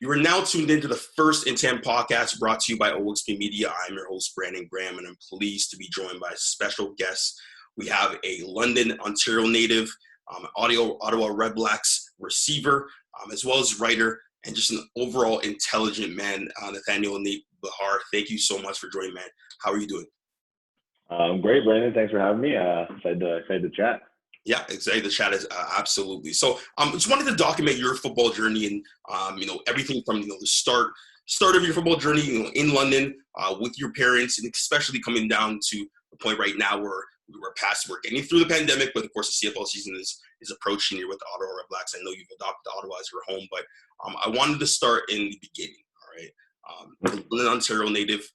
You are now tuned into the First and 10 podcast brought to you by OXP Media. I'm your host, Brandon Graham, and I'm pleased to be joined by special guests. We have a London, Ontario native, Ottawa Redblacks receiver, as well as writer, and just an overall intelligent man, Nathaniel Behar. Thank you so much for joining, man. How are you doing? Great, Brandon. Thanks for having me. Excited to chat. Yeah, excited to chat is absolutely. So, just wanted to document your football journey and everything from the start of your football journey, in London with your parents, and especially coming down to the point right now where we're getting through the pandemic, but of course the CFL season is approaching here with the Ottawa Redblacks. I know you've adopted Ottawa as your home, but I wanted to start in the beginning. All right, London, Ontario native.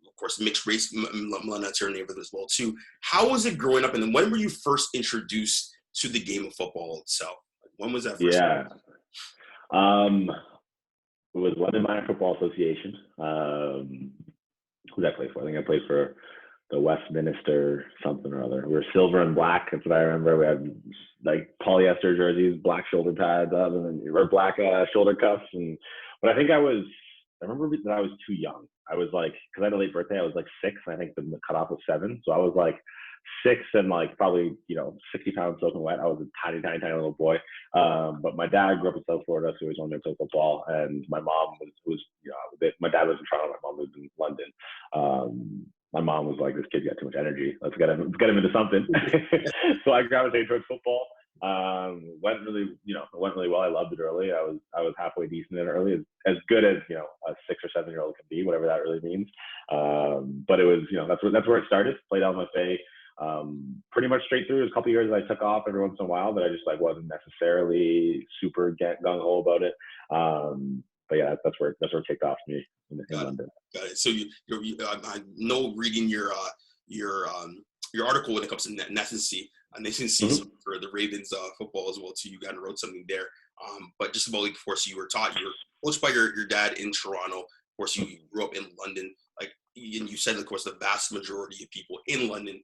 Of course, mixed race, London, Ontario native as well too. How was it growing up, and then when were you first introduced to the game of football itself? When was that first? Yeah, it was London Minor Football Association. Who did I play for? I think I played for the Westminster something or other. We were silver and black. That's what I remember. We had like polyester jerseys, black shoulder pads, and then black shoulder cuffs. But I remember that I was too young. I was like, because I had a late birthday, I was like 6. I think the cutoff was 7. So I was like 6 and like probably 60 pounds soaking wet. I was a tiny little boy. But my dad grew up in South Florida, so he was on to play football. And my mom was my dad lives in Toronto. My mom lives in London. My mom was like, this kid's got too much energy. Let's get him into something. So I gravitated towards football. Went really well. I loved it early. I was halfway decent in early, as good as a 6 or 7 year old can be, whatever that really means. But it was that's where it started. Played LMFA pretty much straight through. There's a couple of years I took off every once in a while, but I just wasn't necessarily super gung ho about it. But yeah, that's where it kicked off for me in London. Got it. So I know reading your article when it comes to nationality for the Ravens football as well too. You kind of wrote something there. But just about, like, of course, you were coached by your dad in Toronto. Of course, you grew up in London. Like, and you said, of course, the vast majority of people in London,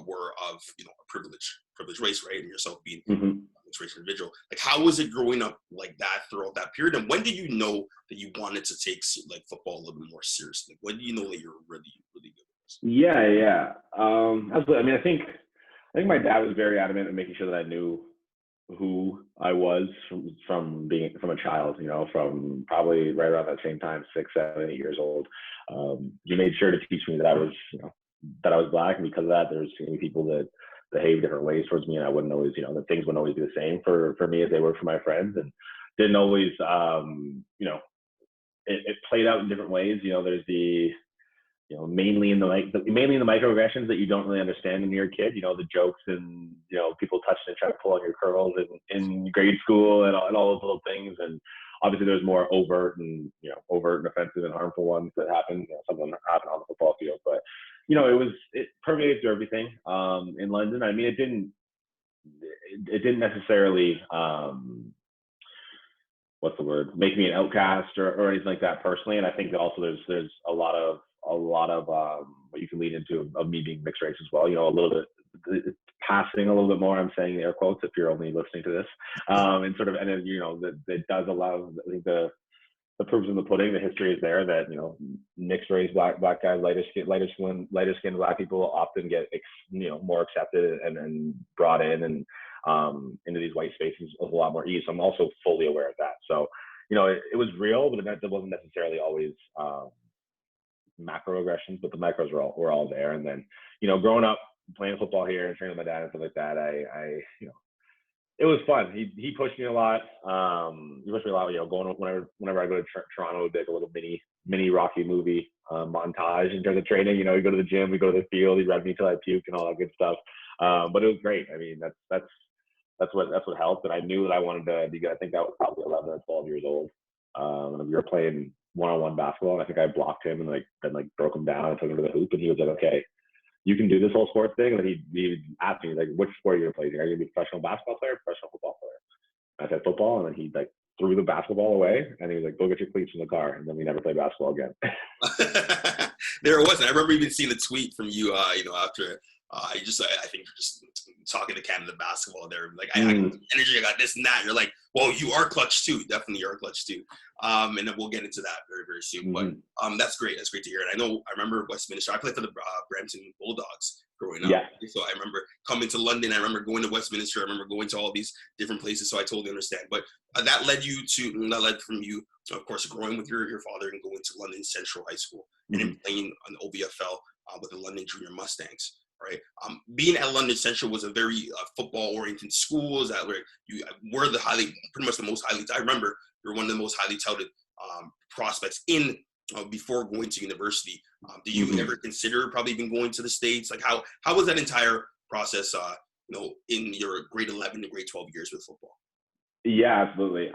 were of a privileged race, right? And yourself being a mixed race individual. Like, how was it growing up like that throughout that period? And when did you know that you wanted to take like football a little bit more seriously? When do you know that you're really, really good at this? Yeah. Absolutely. I mean, I think my dad was very adamant in making sure that I knew who I was from a child, from probably right around that same time, 6, 7, 8 years old. He made sure to teach me that I was Black, and because of that, there's going to be people that behave different ways towards me, and I wouldn't always, that things wouldn't always be the same for me as they were for my friends, and didn't always, it played out in different ways. There's the mainly in the microaggressions that you don't really understand when you're a kid, the jokes and, people touching and trying to pull on your curls in grade school and all those little things. And obviously there's more overt and offensive and harmful ones that happen, something happened on the football field. But, it permeated through everything in London. I mean, it didn't necessarily, make me an outcast or anything like that personally. And I think also there's a lot of what you can lead into of me being mixed race as well. A little bit passing a little bit more. I'm saying air quotes if you're only listening to this, and that does allow. I think the proof's in the pudding. The history is there that mixed race black guys, lighter skinned black people often get more accepted and brought in and into these white spaces with a lot more ease. So I'm also fully aware of that. So it was real, but it wasn't necessarily always macroaggressions, but the micros were all there. And then growing up playing football here and training with my dad and stuff like that, I it was fun. He pushed me a lot. He pushed me a lot. Going whenever I go to Toronto, it'd be like a little mini Rocky movie montage in terms of training. You go to the gym, we go to the field. He read me till I puke and all that good stuff. But it was great. I mean, that's what helped. And I knew that I wanted to be good. I think I was probably 11 or 12 years old. And we were playing one-on-one basketball, and I think I blocked him and then broke him down and took him to the hoop. And he was like, "Okay, you can do this whole sports thing." And then he asked me, like, "Which sport are you gonna play? Are you gonna be a professional basketball player or professional football player?" And I said football, and then he threw the basketball away, and he was like, "Go get your cleats from the car." And then we never played basketball again. There it was. And I remember even seeing a tweet from you, after I think you're just talking to Canada basketball. They're like, I got energy, I got this and that. You're like, well, you are clutch too. Definitely, you're clutch too. And then we'll get into that very, very soon. But that's great. That's great to hear. And I remember Westminster. I played for the Brampton Bulldogs growing up. Yeah. So I remember coming to London. I remember going to Westminster. I remember going to all these different places. So I totally understand. But that led from you, of course, growing with your father and going to London Central High School and then playing on OVFL with the London Junior Mustangs. Right. Being at London Central was a very football-oriented school. That where you were pretty much the most highly. I remember you're one of the most highly touted prospects in before going to university. Did you ever consider probably even going to the States? Like how was that entire process? In your grade 11 to grade 12 years with football. Yeah, absolutely.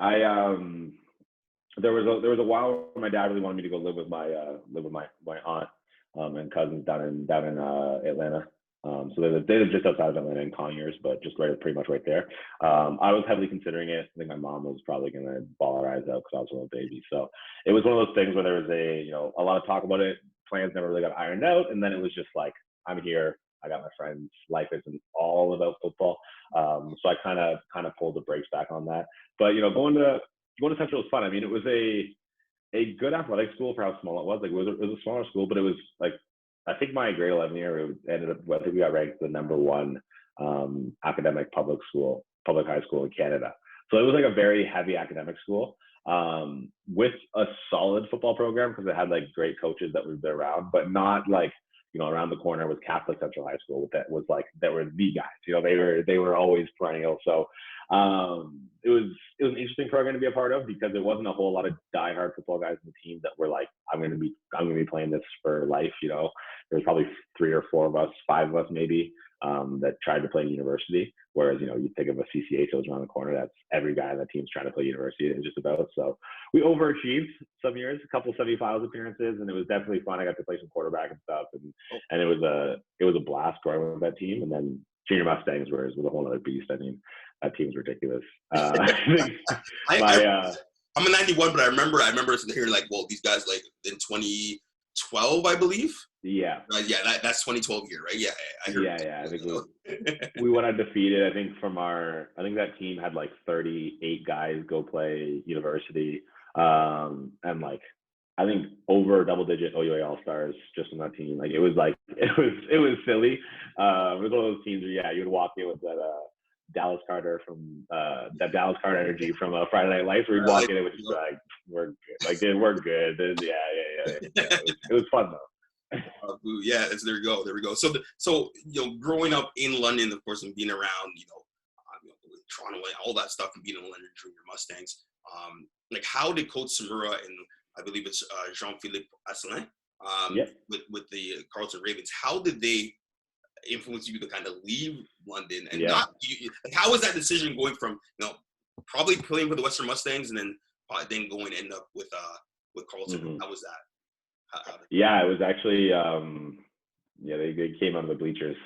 There was a while where my dad really wanted me to go live with my aunt and cousins down in Atlanta. So they live just outside of Atlanta in Conyers, but just pretty much right there. I was heavily considering it. I think my mom was probably going to bawl her eyes out because I was a little baby. So it was one of those things where there was a lot of talk about it. Plans never really got ironed out. And then it was just like, I'm here. I got my friends. Life isn't all about football. So I kind of pulled the brakes back on that. But, going to Central was fun. I mean, it was a good athletic school for how small it was. Like it was a smaller school, but it was like, I think my grade 11 year ended up, I think we got ranked the #1 academic public high school in Canada. So it was like a very heavy academic school with a solid football program because it had like great coaches that were there around, but not like, around the corner was Catholic Central High School that were the guys, they were always perennial. So it was an interesting program to be a part of because there wasn't a whole lot of diehard football guys in the team that were like, I'm going to be playing this for life. There was probably 3 or 4 of us, 5 of us maybe, that tried to play university. Whereas, you think of a CCA shows around the corner, that's every guy on the team's trying to play university and just about. So we overachieved some years, a couple semifinals appearances, and it was definitely fun. I got to play some quarterback and stuff, and it was a blast growing with that team. And then Junior Mustangs was a whole other beast. I mean, that team's ridiculous. I'm a 91, but I remember hearing like, well, these guys like in 2012, I believe. Yeah. That's 2012 year, right? Yeah. I think we went undefeated. I think that team had like 38 guys go play university, and like I think over double-digit OUA All-Stars just on that team. Like it was silly. It was one of those teams where you'd walk in with that Dallas Carter from that Dallas Carter energy from Friday Night Lights, where you'd walk in and just like, we're good. Like we're good. It was fun though. There we go. So growing up in London, of course, and being around, Toronto and all that stuff, and being in the London Junior Mustangs, like how did Coach Samura and I believe it's Jean-Philippe Asselin, with the Carleton Ravens, how did they influence you to kind of leave London and how was that decision going from probably playing for the Western Mustangs and then going to end up with Carleton? How was that? It was actually they came out of the bleachers.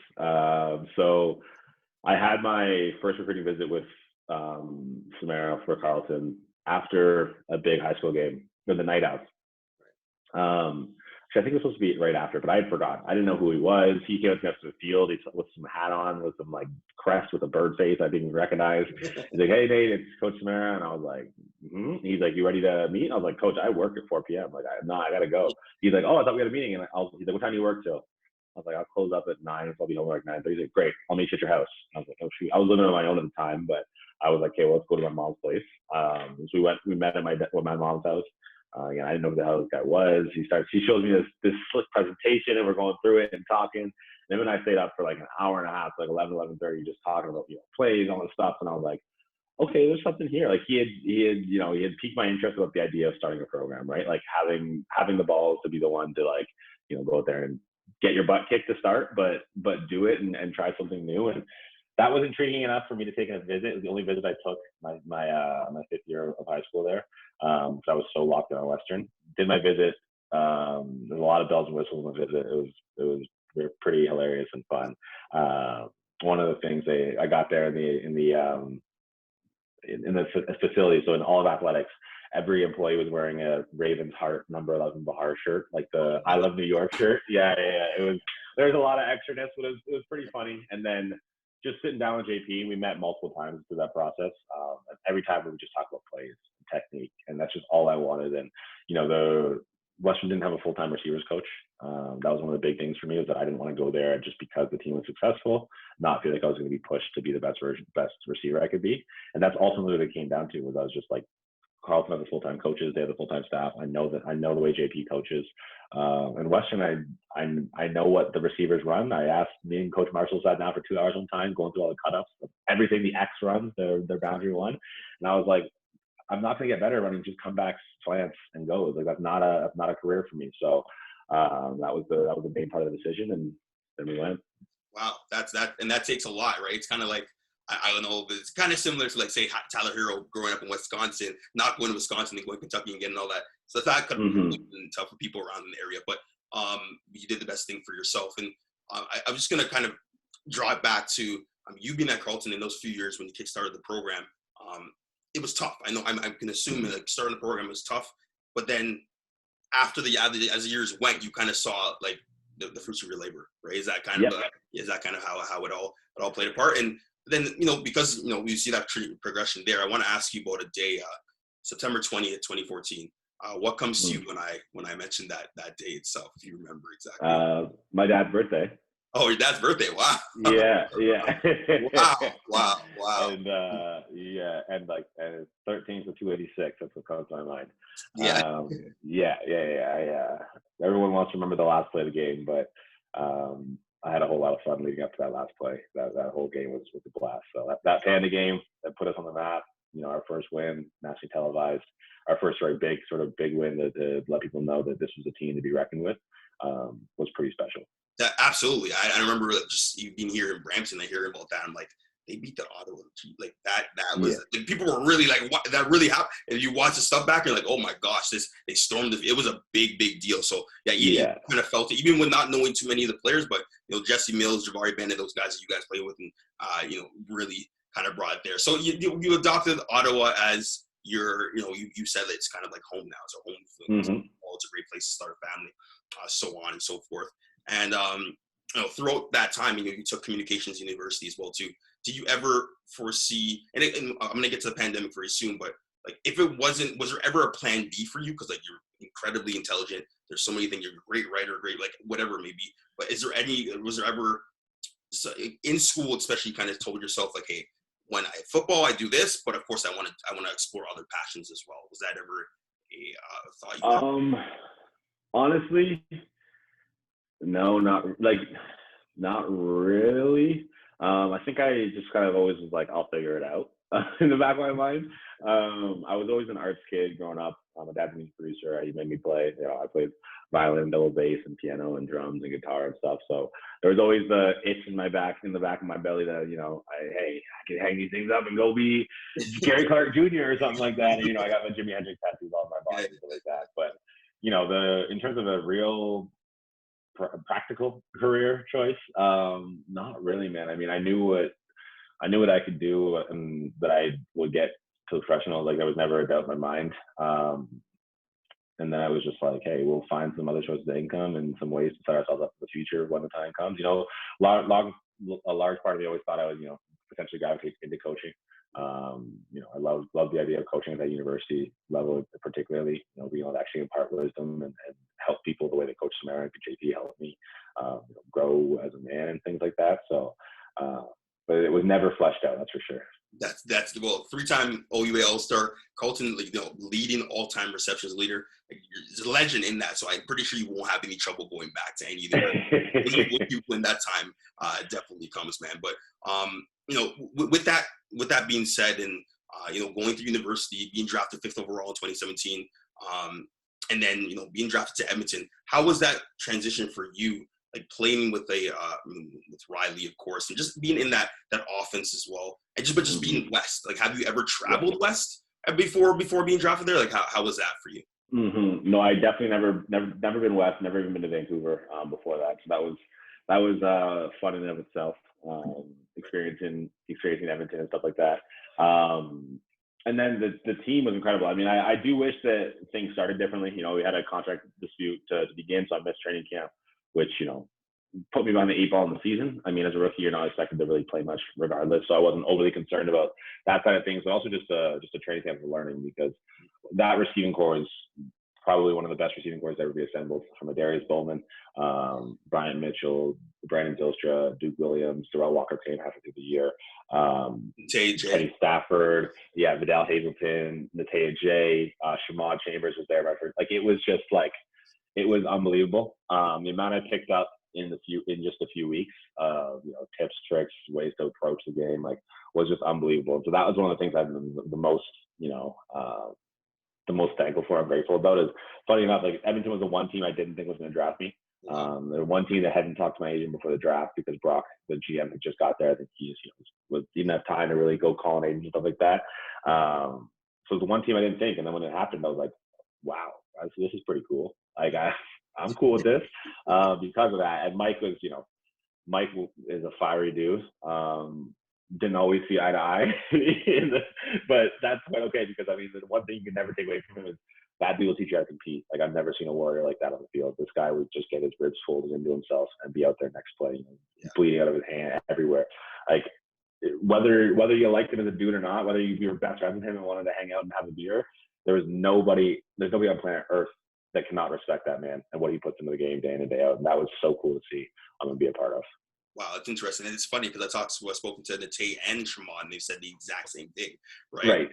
So I had my first recruiting visit with Samara for Carleton after a big high school game for the Night Owls. Which I think was supposed to be right after, but I had forgotten. I didn't know who he was. He came up to the field. He's with some hat on, with some like crest with a bird face I didn't recognize. He's like, "Hey Nate, it's Coach Samara," and I was like, He's like, "You ready to meet?" I was like, "Coach, I work at 4 p.m. Like, I gotta go." He's like, "Oh, I thought we had a meeting." And he's like, "What time do you work till?" I was like, "I'll close up at 9, so I'll be home like 9:30." He's like, "Great, I'll meet you at your house." I was like, "Oh shoot!" I was living on my own at the time, but I was like, "Okay, well, let's go to my mom's place." So we met at my mom's house. Again, I didn't know who the hell this guy was. He shows me this slick presentation, and we're going through it and talking. And then when I stayed up for like an hour and a half, like 11:30, just talking about plays, all this stuff, and I was like, okay, there's something here. Like he had piqued my interest about the idea of starting a program, right? Like having the balls to be the one to like go out there and get your butt kicked to start, but do it and try something new. And that was intriguing enough for me to take a visit. It was the only visit I took my 5th year of high school there, because I was so locked in on Western. Did my visit. There's a lot of bells and whistles in the visit. It was pretty hilarious and fun. One of the things I got there in the facility, so in all of athletics, every employee was wearing a Ravens heart number 11 Behar shirt, like the I Love New York shirt. Yeah. It was, there's a lot of extraness, but it was pretty funny. And then just sitting down with JP, we met multiple times through that process. Every time we would just talk about plays and technique, and that's just all I wanted. And the Western didn't have a full-time receivers coach. That was one of the big things for me, is that I didn't want to go there just because the team was successful, not feel like I was going to be pushed to be the best receiver I could be. And that's ultimately what it came down to, was I was just like, Carleton has the full-time coaches, they have the full-time staff. I know the way JP coaches. And Western, I know what the receivers run. I asked, me and Coach Marshall sat down for 2 hours one time, going through all the cutups, everything the X runs, their boundary one. And I was like, I'm not going to get better running just comebacks, slants, and goes. Like, that's not a career for me. So that was the main part of the decision, and then we went. Wow, and that takes a lot, right? It's kind of like, I don't know, but it's kind of similar to, like, say, Tyler Hero growing up in Wisconsin, not going to Wisconsin and going to Kentucky and getting all that. So that could have been tough for people around in the area, but you did the best thing for yourself. And I'm just going to kind of draw it back to you being at Carleton in those few years when you kickstarted the program. It was tough. I know I can assume that starting the program was tough, but then as the years went, you kind of saw, like, the fruits of your labor, right? Is that kind of how it all played a part? And then, because, we see that progression there, I want to ask you about a day, September 20th, 2014. What comes to you when I mentioned that day itself, if you remember exactly? My dad's birthday. Oh, your dad's birthday. Wow. Yeah. Wow. And and it's 13 for 286. That's what comes to my mind. Yeah. Everyone wants to remember the last play of the game, but I had a whole lot of fun leading up to that last play. That whole game was a blast. So that Panda game that put us on the map, our first win, nationally televised, our first big win to let people know that this was a team to be reckoned with, was pretty special. Absolutely. I remember just being here in Brampton, I hear about that. I'm like, they beat the Ottawa. Like that was, like, people were really like, what, that really happened? And you watch the stuff back, you're like, oh my gosh, they stormed it. It was a big deal. So you kind of felt it, even with not knowing too many of the players, but Jesse Mills, Javari Bennett, those guys that you guys play with, and really kind of brought it there. So you adopted Ottawa as your, you said that it's kind of like home now. It's a home field. It's a great place to start a family, so on and so forth. And throughout that time, you took communications university as well too. Did you ever foresee? And I'm gonna get to the pandemic very soon, but like, if it wasn't, was there ever a plan B for you? Because, like, you're incredibly intelligent. There's so many things. You're a great writer, great, like, whatever it may be. But was there ever in school, especially, kind of told yourself, like, hey, when I football, I do this, but of course I want to explore other passions as well. Was that ever a thought you had? Honestly, no, not really. I think I just kind of always was like, I'll figure it out in the back of my mind. I was always an arts kid growing up. My dad's a music producer. He made me play. I played violin, double bass, and piano, and drums, and guitar, and stuff. So there was always the itch in the back of my belly that I can hang these things up and go be Gary Clark Jr. or something like that. And I got my Jimi Hendrix tattoos all over my body and stuff like that. But in terms of a real practical career choice, not really, man. I mean, I knew what I could do, and that I would get to professional. Like, there was never a doubt in my mind. And then I was just like, hey, we'll find some other sources of income and some ways to set ourselves up for the future when the time comes. A large part of me always thought I would, potentially gravitate into coaching. I love the idea of coaching at that university level, particularly, being able to actually impart wisdom and help people the way that Coach Samara and JP helped me grow as a man and things like that. So, but it was never fleshed out, that's for sure. That's well, 3-time OUA All-Star, Carleton, leading all-time receptions leader. There's a legend in that, so I'm pretty sure you won't have any trouble going back to any of them when that time definitely comes, man. But with that being said, and going through university, being drafted 5th overall in 2017, and then being drafted to Edmonton, how was that transition for you? Like, playing with with Riley, of course, and just being in that offense as well, and just being west. Like, have you ever traveled west before being drafted there? Like, how was that for you? No, I definitely never been west. Never even been to Vancouver before that. So that was fun in and of itself. Experiencing Edmonton and stuff like that. And then the team was incredible. I mean, I do wish that things started differently. We had a contract dispute to begin, so I missed training camp, which, put me behind the 8 ball in the season. I mean, as a rookie, you're not expected to really play much regardless. So I wasn't overly concerned about that side of things, but also just a training camp for learning, because that receiving core is probably one of the best receiving cores ever be assembled, from a Darius Bowman, Brian Mitchell, Brandon Dilstra, Duke Williams, Darrell Walker-Payne halfway through the year, Teddy Stafford, Vidal Hazleton, Natea J, Shamad Chambers was there. Like, it was just like, it was unbelievable. The amount I picked up in just a few weeks, tips, tricks, ways to approach the game, like, was just unbelievable. So that was one of the things I've been the most, the most thankful for, I'm grateful about. Is funny enough, like, Edmonton was the one team I didn't think was going to draft me. The one team that hadn't talked to my agent before the draft, because Brock, the GM, had just got there. I think he just didn't have time to really go calling agents and stuff like that. So it was the one team I didn't think. And then when it happened, I was like, wow, this is pretty cool. Like, I'm cool with this because of that. And Mike is a fiery dude. Didn't always see eye to eye, but that's quite okay, because I mean, the one thing you can never take away from him is bad people teach you how to compete. Like, I've never seen a warrior like that on the field. This guy would just get his ribs folded into himself and be out there next play, bleeding out of his hand everywhere. Like, whether you liked him as a dude or not, whether you were best friends with him and wanted to hang out and have a beer, there's nobody on planet Earth that cannot respect that man and what he puts into the game day in and day out. And that was so cool to see and be a part of. Wow, that's interesting. And it's funny because I've spoken to Natea and Shamad, and they said the exact same thing, right? Right.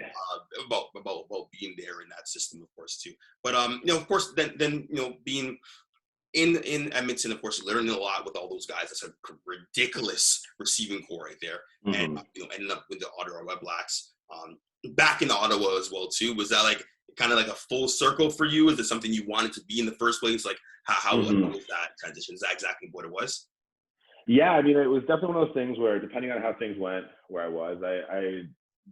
About being there in that system, of course, too. But of course, then being in Edmonton, of course, learning a lot with all those guys. That's a ridiculous receiving core right there, and ending up with the Ottawa Redblacks. Back in Ottawa as well too. Was that like kind of like a full circle for you? Is it something you wanted to be in the first place? Like, how was that transition? Is that exactly what it was? Yeah, I mean, it was definitely one of those things where, depending on how things went where I was, I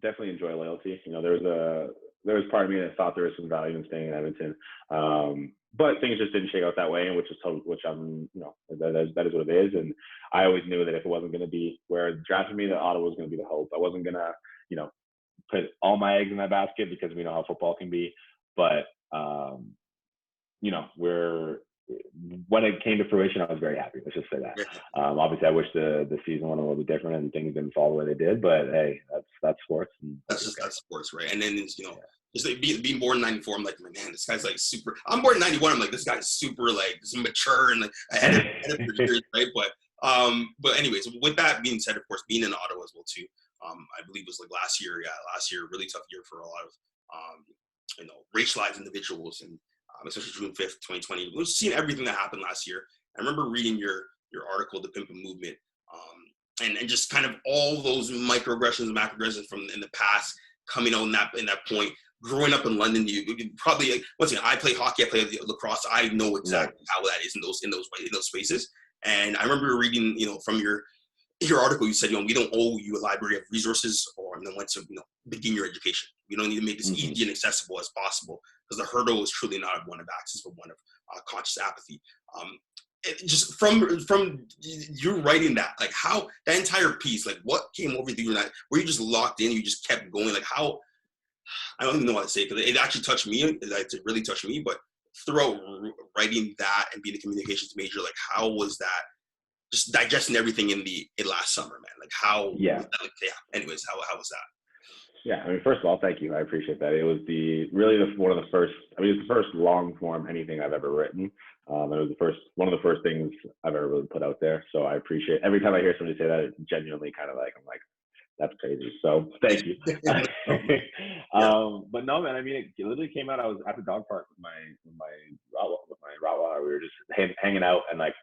definitely enjoy loyalty. There was part of me that thought there was some value in staying in Edmonton, but things just didn't shake out that way, and which I'm, that is what it is. And I always knew that if it wasn't going to be where it drafted me, that Ottawa was going to be the hope. I wasn't going to, put all my eggs in that basket, because we know how football can be. But when it came to fruition, I was very happy. Let's just say that. Obviously, I wish the season went a little bit different and things didn't fall the way they did. But hey, that's sports. That's sports, right? And then it's just like being born in '94. I'm like, man, this guy's like super. I'm born in '91. I'm like, this guy's super like mature and like ahead of years, right? But anyways, with that being said, of course, being in Ottawa as well too. I believe it was like last year, really tough year for a lot of racialized individuals, and especially June 5th, 2020. We've seen everything that happened last year. I remember reading your article, The Pimp Movement, and just kind of all those microaggressions, macroaggressions from in the past coming out in that point. Growing up in London, you probably, like, once again, I play hockey, I play lacrosse. I know exactly how that is in those spaces. And I remember reading, from your article, you said, we don't owe you a library of resources or then to begin your education. We don't need to make this easy and accessible as possible, because the hurdle is truly not one of access, but one of conscious apathy. Just from you writing that, like, how that entire piece, like, what came over you, that were you just locked in, you just kept going, like, how, I don't even know what to say, because it actually touched me. It really touched me. But throughout writing that and being a communications major, like, how was that? Just digesting everything in last summer, man. Like, how? Yeah. Anyways, how was that? Yeah, I mean, first of all, thank you. I appreciate that. It was one of the first. I mean, it's the first long form anything I've ever written. It was one of the first things I've ever really put out there. So I appreciate every time I hear somebody say that. It's genuinely kind of like, I'm like, that's crazy. So thank you. But no, man. I mean, it literally came out. I was at the dog park with my Rottweiler. We were just hanging out, and like,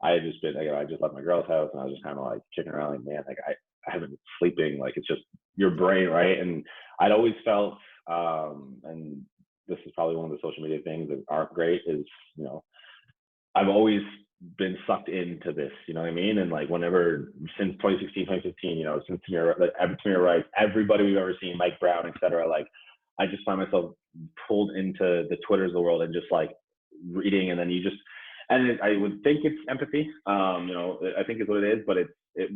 I had just been, I just left my girl's house, and I was just kind of like kicking around, like, man, like I haven't been sleeping. Like, it's just your brain, right? And I'd always felt, and this is probably one of the social media things that aren't great, is, I've always been sucked into this, you know what I mean? And like, since 2016, 2015, since Tamir Rice, everybody we've ever seen, Mike Brown, et cetera, like, I just find myself pulled into the Twitters of the world and just like reading, and then I would think it's empathy, I think is what it is, but it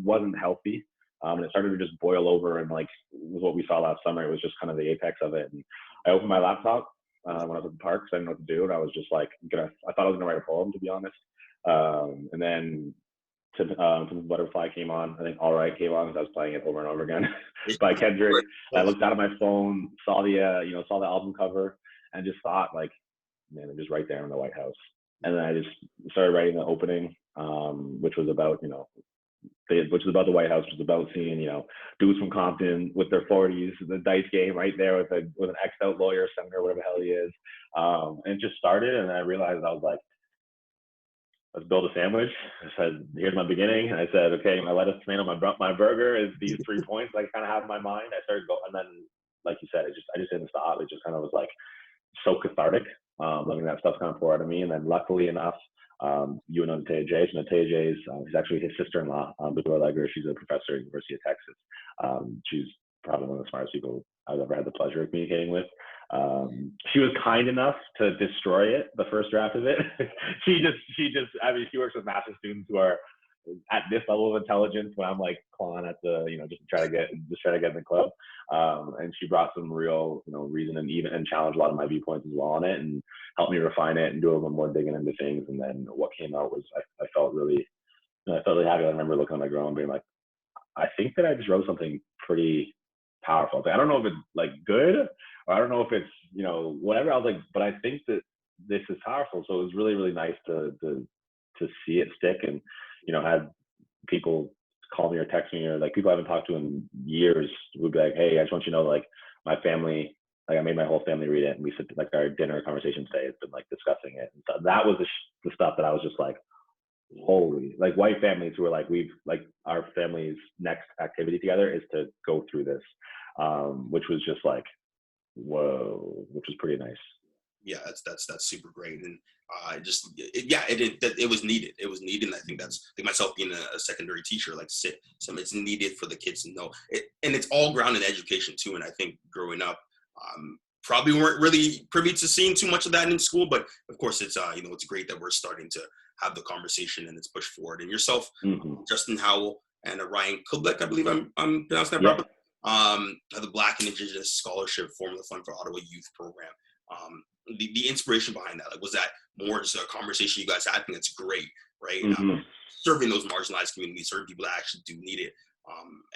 wasn't healthy. And it started to just boil over, and like what we saw last summer, it was just kind of the apex of it. And I opened my laptop when I was at the park, because I didn't know what to do, and I was just like, I thought I was gonna write a poem, to be honest. And then to Butterfly came on. I think All Right came on because I was playing it over and over again by Kendrick. I looked out of my phone, saw the saw the album cover, and just thought like, man, I'm just right there in the White House. And then I just started writing the opening, which was about which is about the White House, which is about seeing dudes from Compton with their 40s, the dice game right there with an ex-out lawyer, senator, whatever the hell he is, and it just started. And then I realized I was like, let's build a sandwich. I said, here's my beginning. I said, okay, my lettuce, tomato, my burger is these 3 points I kind of have in my mind. I started going, and then, like you said, I just didn't stop. It just kind of was like so cathartic, letting that stuff kind of pour out of me. And then luckily enough, you know Natea J. So Natea J is he's actually his sister-in-law, Behar. She's a professor at the University of Texas. She's probably one of the smartest people I've ever had the pleasure of communicating with. She was kind enough to destroy it, the first draft of it. she works with master's students who are at this level of intelligence when I'm like clawing at the, just try to get in the club. And she brought some real, reason and challenged a lot of my viewpoints as well on it, and helped me refine it and do a little more digging into things. And then what came out was I felt really happy. I remember looking at my girl and being like, I think that I just wrote something pretty powerful. I don't know if it's like good, or I don't know if it's, whatever. I was like, but I think that this is powerful. So it was really, really nice to see it stick, and, had people call me or text me, or like people I haven't talked to in years would be like, hey, I just want you to know, like, my family, like I made my whole family read it, and we sit like our dinner conversation today has been like discussing it. And so that was the stuff that I was just like, holy, like white families who are like, our family's next activity together is to go through this, which was just like, whoa, which was pretty nice. Yeah, that's super great. And it was needed. It was needed. And I think myself being a secondary teacher, like it's needed for the kids to know it, and it's all grounded in education too. And I think growing up, probably weren't really privy to seeing too much of that in school, but of course it's it's great that we're starting to have the conversation and it's pushed forward. And yourself, Justin Howell, and Ryan Kublik, I believe I'm pronouncing that properly. The Black and Indigenous Scholarship Formula Fund for Ottawa Youth Program. The inspiration behind that, like, was that more just a conversation you guys had? I think that's great, right? Serving those marginalized communities, serving people that actually do need it.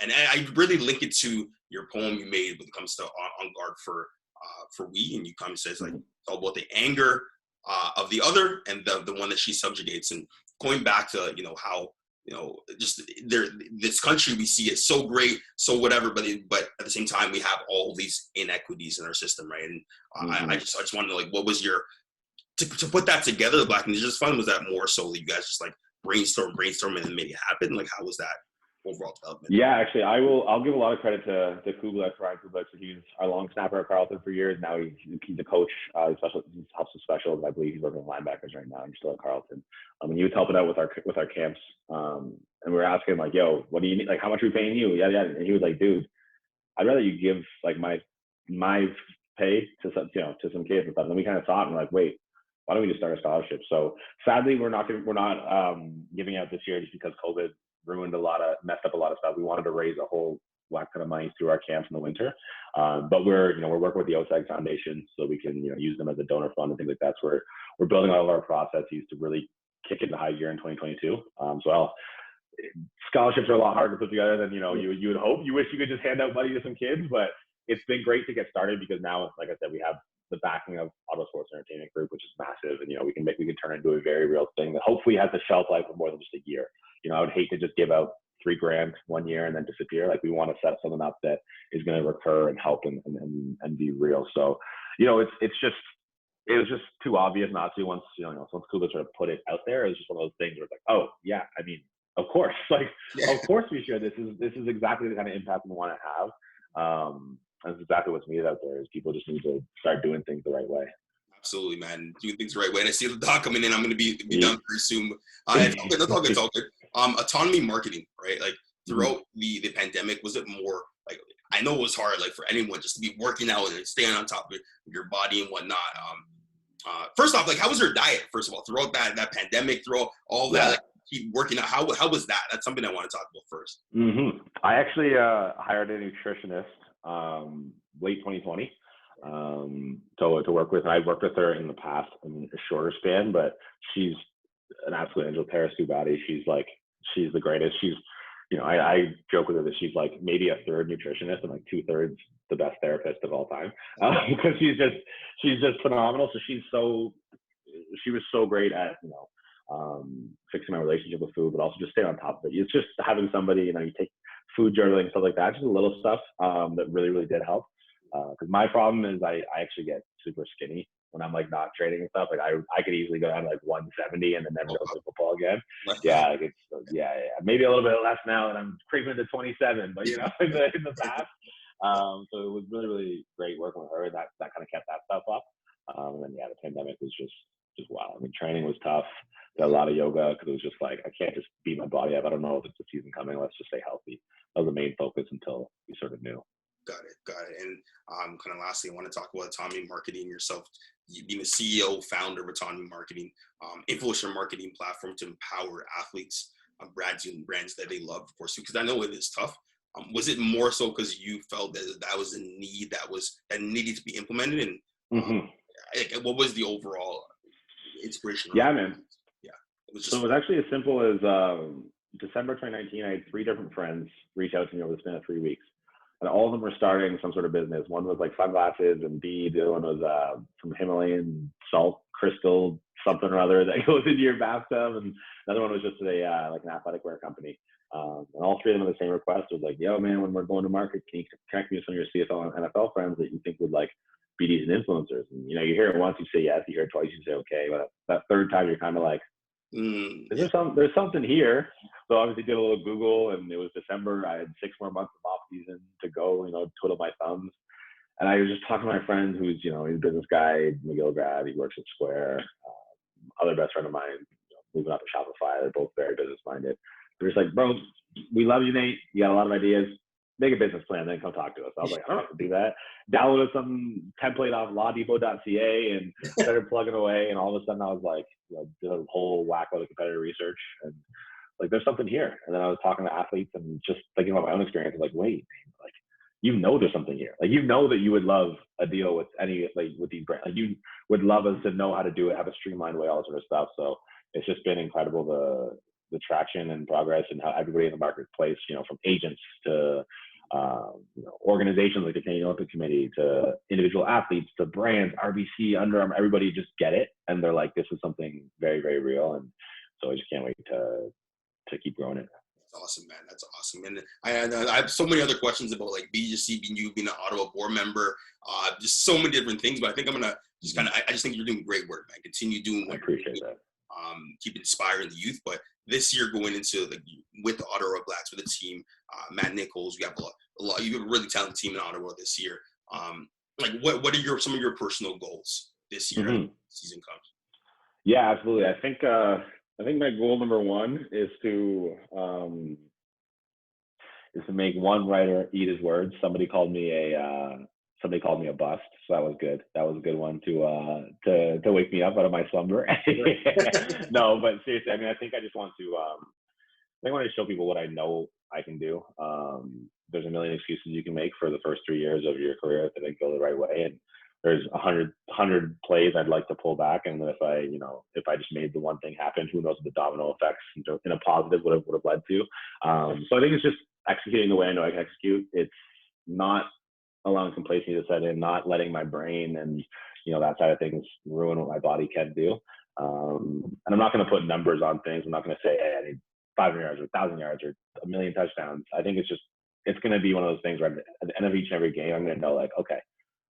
And I really link it to your poem you made when it comes to On Guard for We, and you kind of says like all about the anger of the other and the one that she subjugates, and going back to how just this country we see is so great, so whatever, but at the same time we have all these inequities in our system, right? And I just wanted to, like, what was your to put that together, the Black and Indigenous Fund? Was that more so that you guys just like brainstorm and then make it happen? Like, how was that overall development? Yeah, actually, I'll give a lot of credit to Kublik, Ryan Kublik. So he's our long snapper at Carleton for years. Now he's a coach. He helps with specials. I believe he's working with linebackers right now. He's still at Carleton. And he was helping out with our camps. And we were asking him like, yo, what do you need? Like, how much are we paying you? Yeah. And he was like, dude, I'd rather you give like my pay to some kids and stuff. And then we kind of thought, and like, wait, why don't we just start a scholarship? So sadly, we're not giving out this year just because COVID messed up a lot of stuff. We wanted to raise a whole whack ton of money through our camps in the winter, but we're working with the OSAG Foundation so we can use them as a donor fund and things like that. So we're building all of our processes to really kick into high gear in 2022. Scholarships are a lot harder to put together than you would hope. You wish you could just hand out money to some kids, but it's been great to get started because now, like I said, we have the backing of Ottawa Sports Entertainment Group, which is massive, and we can turn it into a very real thing that hopefully has a shelf life of more than just a year. I would hate to just give out $3,000 1 year and then disappear. Like, we want to set something up that is going to recur and help and be real. So, it was just too obvious not to once Kublik sort of put it out there. It was just one of those things where it's like, oh yeah, I mean, of course, of course we should. This is exactly the kind of impact we want to have. That's exactly what's needed out there. Is people just need to start doing things the right way. Absolutely, man. Doing things the right way. And I see the doc coming in. I'm going to be done very soon. It's all good. ATNMY Marketing, right? Like, throughout the pandemic, was it more like, I know it was hard, like, for anyone just to be working out and staying on top of your body and whatnot. First off, like, how was your diet? First of all, throughout that pandemic, throughout all that, like, keep working out. How was that? That's something I want to talk about first. I actually hired a nutritionist late 2020. To work with. And I worked with her in the past in a shorter span, but she's an absolute angel. Paris Subadi. she's the greatest. She's, I joke with her that she's like maybe a third nutritionist and like 2/3 the best therapist of all time, because she's just phenomenal. So she was so great at, fixing my relationship with food, but also just staying on top of it. It's just having somebody, you take food journaling, stuff like that, just a little stuff that really, really did help. Because my problem is I actually get super skinny when I'm like not training and stuff. Like I could easily go down to like 170 and then never go to football again. Yeah, like yeah. Maybe a little bit less now that I'm creeping to 27, but in the past. So it was really, really great working with her. That kind of kept that stuff up. And then the pandemic was just wild. I mean, training was tough. Did a lot of yoga because it was just like I can't just beat my body up. I don't know if it's the season coming. Let's just stay healthy. That was the main focus until we sort of knew. Got it. And kind of lastly, I want to talk about ATNMY Marketing yourself. You being the CEO, founder of ATNMY Marketing, influencer marketing platform to empower athletes, brands that they love, of course, because I know it is tough. Was it more so because you felt that was a need that needed to be implemented? And what was the overall inspiration? Yeah, man. Yeah. So it was actually as simple as December 2019. I had 3 different friends reach out to me over the span of 3 weeks. And all of them were starting some sort of business. One was like sunglasses and bead. The other one was some Himalayan salt crystal something or other that goes into your bathtub. And another one was just like an athletic wear company. And all 3 of them had the same request. It was like, yo, man, when we're going to market, can you connect me with some of your CFL and NFL friends that you think would like be decent influencers? And you hear it once, you say yes. You hear it twice, you say okay. But that 3rd time, you're kind of like, there's something here. So obviously did a little Google, and it was December. I had 6 more months of off season to go, twiddle my thumbs. And I was just talking to my friend who's, he's a business guy, McGill grad. He works at Square. Other best friend of mine, moving up to Shopify. They're both very business minded. They're just like, bro, we love you, Nate. You got a lot of ideas. Make a business plan, then come talk to us. I was like, I don't know how to do that. Downloaded some template off lawdepot.ca and started plugging away. And all of a sudden I was like, did a whole whack load of competitor research and like, there's something here. And then I was talking to athletes and just thinking about my own experience. I was like, wait, like, there's something here. Like, that you would love a deal with with these brands. Like, you would love us to know how to do it, have a streamlined way, all this sort of stuff. So it's just been incredible, the traction and progress and how everybody in the marketplace, from agents to organizations like the Canadian Olympic Committee to individual athletes to brands, RBC, Under Armour, everybody just get it. And they're like, this is something very, very real. And so I just can't wait to keep growing it. That's awesome, man. That's awesome. And I have so many other questions about like BGC, being an Ottawa board member, just so many different things. But I think I'm going to just I just think you're doing great work, man. Continue doing what I appreciate that. Keep inspiring the youth. But this year going into with the Ottawa Redblacks, with the team, Matt Nichols, you have a lot. You have a really talented team in Ottawa this year. What are some of your personal goals this year as the season comes? Yeah, absolutely. I think my goal number 1 is to make one writer eat his words. Somebody called me a bust, so that was good. That was a good one to wake me up out of my slumber. No, but seriously, I mean, I think I just want to show people what I know I can do. There's a million excuses you can make for the first 3 years of your career if they didn't go the right way, and there's 100 plays I'd like to pull back, and if I just made the one thing happen, who knows what the domino effects in a positive would have led to. So I think it's just executing the way I know I can execute. It's not allowing complacency to set in, not letting my brain and that side of things ruin what my body can do. And I'm not going to put numbers on things. I'm not going to say, hey, I need 500 yards or 1,000 yards or 1 million touchdowns. I think it's going to be one of those things where at the end of each and every game, I'm going to know, like, okay,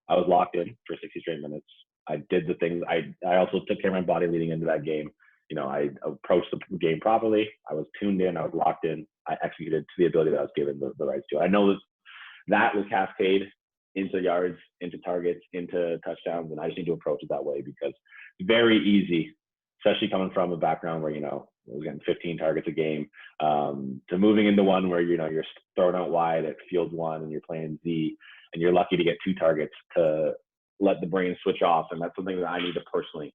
I was locked in for 60 straight minutes. I did the things. I also took care of my body leading into that game. I approached the game properly. I was tuned in. I was locked in. I executed to the ability that I was given the rights to. I know that will cascade into yards, into targets, into touchdowns, and I just need to approach it that way because it's very easy, especially coming from a background where I was getting 15 targets a game, to moving into one where you're thrown out wide at field 1 and you're playing Z, and you're lucky to get 2 targets to let the brain switch off, and that's something that I need to personally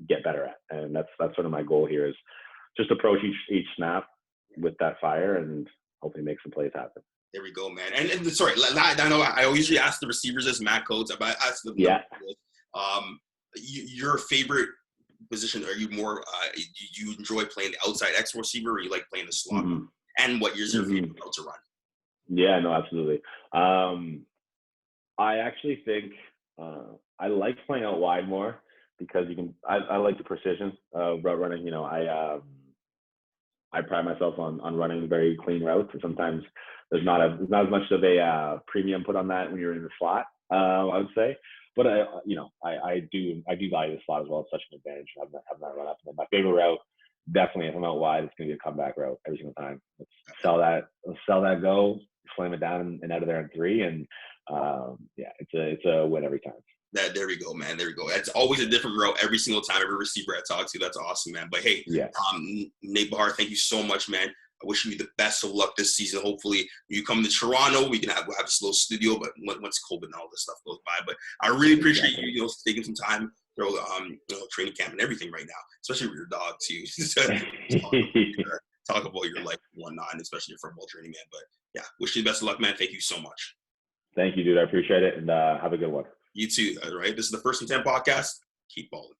get better at, and that's sort of my goal here is just approach each snap with that fire and hopefully make some plays happen. There we go, man. And sorry, I know I usually ask the receivers this, Matt Coates, but I asked them. Yeah. Your favorite position are you more? Do you enjoy playing the outside X receiver, or you like playing the slot? Mm-hmm. And what is your favorite route to run? Yeah, no, absolutely. I actually think I like playing out wide more because you can. I like the precision of route running. You know, I pride myself on running very clean routes, and sometimes there's not as much of a premium put on that when you're in the slot. I would say, but I do value the slot as well. It's such an advantage having that run up. And my favorite route, definitely, if I'm out wide, it's going to be a comeback route every single time. Let's sell that go, slam it down and out of there in 3, and it's a win every time. There we go, man. There we go. It's always a different route every single time, every receiver I talk to. That's awesome, man. But hey, yeah. Nate Behar, thank you so much, man. I wish you the best of luck this season. Hopefully, you come to Toronto, we'll have this little studio, but once COVID and all this stuff goes by. But I really appreciate you, taking some time, training camp and everything right now, especially with your dog too. Talk about your life and whatnot, and especially your football journey, man. But yeah, wish you the best of luck, man. Thank you so much. Thank you, dude. I appreciate it, and have a good one. You too. All right. This is the First and 10 podcast. Keep balling.